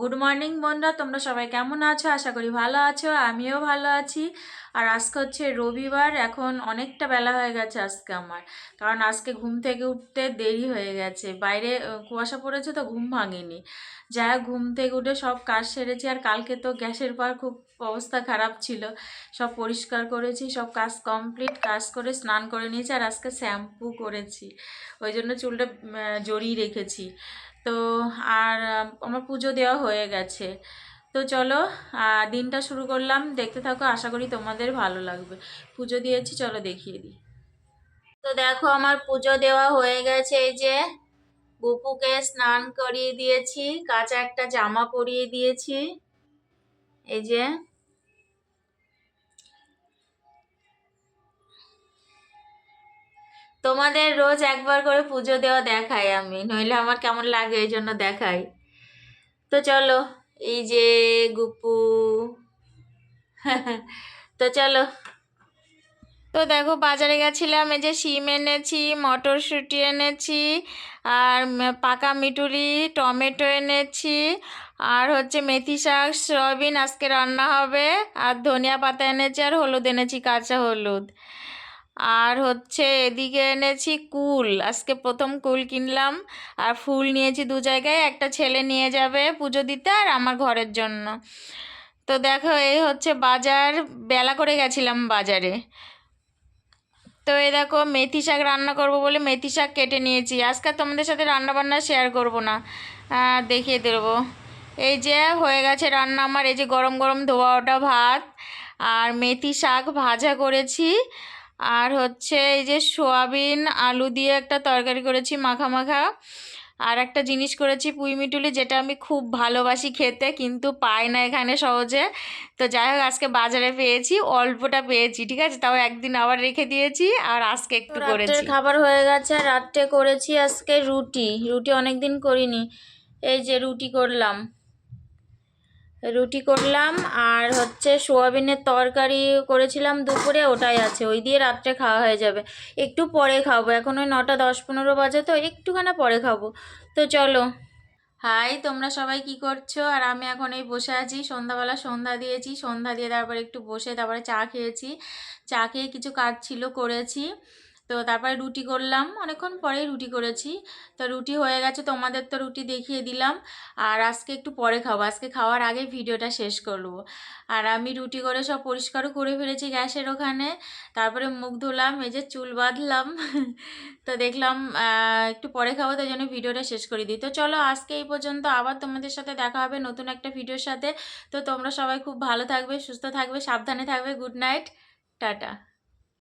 Good morning বন্ধুরা, তোমরা সবাই কেমন আছো? আশা করি ভালো আছো, আমিও ভালো আছি। আর আজকে হচ্ছে রবিবার, এখন অনেকটা বেলা হয়ে গেছে আজকে আমার, কারণ আজকে ঘুম থেকে উঠতে দেরি হয়ে গেছে। বাইরে কুয়াশা পড়েছে তো ঘুম ভাঙেনি। যাই হোক, ঘুম থেকে উঠে সব কাজ সেরেছি। আর কালকে তো গ্যাসের পর খুব অবস্থা খারাপ ছিল, সব পরিষ্কার করেছি, সব কাজ কমপ্লিট। কাজ করে স্নান করে নিয়েছি, আর আজকে শ্যাম্পু করেছি, ওই জন্য চুলটা জড়িয়ে রেখেছি। তো আর আমার পুজো দেওয়া হয়ে গেছে। তো চলো দিনটা শুরু করলাম, দেখতে থাকো, আশা করি তোমাদের ভালো লাগবে। পুজো দিয়েছি, চলো দেখিয়ে দিই। তো দেখো, আমার পুজো দেওয়া হয়ে গেছে। এই যে বুপুকে স্নান করিয়ে দিয়েছি, কাঁচা একটা জামা পরিয়ে দিয়েছি। এই যে তোমাদের রোজ একবার করে পুজো দেওয়া দেখাই আমি, নইলে আমার কেমন লাগে, এই জন্য দেখাই। তো চলো, এই যে গুপু তো চলো। তো দেখো, বাজারে গেছিলাম, এই যে শিম এনেছি, মটরশুঁটি এনেছি, আর পাকা মিটুরি, টমেটো এনেছি, আর হচ্ছে মেথি শাক, সয়াবিন আজকে রান্না হবে, আর ধনিয়া পাতা এনেছি, আর হলুদ এনেছি, কাঁচা হলুদ। আর হচ্ছে এদিকে এনেছি কুল, আজকে প্রথম কুল কিনলাম। আর ফুল নিয়েছি দু জায়গায়, একটা ছেলে নিয়ে যাবে পুজো দিতে, আর আমার ঘরের জন্য। তো দেখো, এই হচ্ছে বাজার, বেলা করে গেছিলাম বাজারে। তো এই দেখো, মেথি শাক রান্না করব বলে মেথি শাক কেটে নিয়েছি। আজকে তোমাদের সাথে রান্না বান্না শেয়ার করব না, দেখিয়ে দেবো। এই যে হয়ে গেছে রান্না আমার, এই যে গরম গরম ধোয়া ওটা ভাত, আর মেথি শাক ভাজা করেছি, আর হচ্ছে এই যে সোয়াবিন আলু দিয়ে একটা তরকারি করেছি মাখা মাখা। আর একটা জিনিস করেছি পুঁই মিটুলি, যেটা আমি খুব ভালোবাসি খেতে, কিন্তু পাই না এখানে সহজে। তো যাই হোক, আজকে বাজারে পেয়েছি, অল্পটা পেয়েছি, ঠিক আছে, তাও একদিন আবার রেখে দিয়েছি, আর আজকে একটু করেছি। খাবার হয়ে গেছে, রাত্রে করেছি আজকে রুটি। রুটি অনেকদিন করিনি, এই যে রুটি করলাম। আর হচ্ছে সোয়াবিনের তরকারি করেছিলাম দুপুরে, ওটাই আছে, ওই দিয়ে রাত্রে খাওয়া হয়ে যাবে। একটু পরে খাবো, এখন ওই 9টা 10-15 বাজে, তো একটুখানি পরে খাবো। তো চলো। হাই, তোমরা সবাই কি করছো? আর আমি এখন এই বসে আছি, সন্ধ্যাবেলা সন্ধ্যা দিয়েছি, সন্ধ্যা দিয়ে তারপরে একটু বসে তারপরে চা খেয়েছি। চা খেয়ে কিছু কাজ ছিল করেছি। তো তারপরে রুটি করলাম, অনেকক্ষণ পরেই রুটি করেছি। তো রুটি হয়ে গেছে, তোমাদের তো রুটি দেখিয়ে দিলাম। আর আজকে একটু পরে খাবো, আজকে খাওয়ার আগে ভিডিওটা শেষ করব। আর আমি রুটি করে সব পরিষ্কারও করে ফেলেছি গ্যাসের ওখানে। তারপরে মুখ ধুলাম, এই যে চুল বাঁধলাম। তো দেখলাম একটু পরে খাবো, তাই জন্য ভিডিওটা শেষ করে দিই। তো চলো, আজকে এই পর্যন্ত, আবার তোমাদের সাথে দেখা হবে নতুন একটা ভিডিওর সাথে। তো তোমরা সবাই খুব ভালো থাকবে, সুস্থ থাকবে, সাবধানে থাকবে। Good night, tata.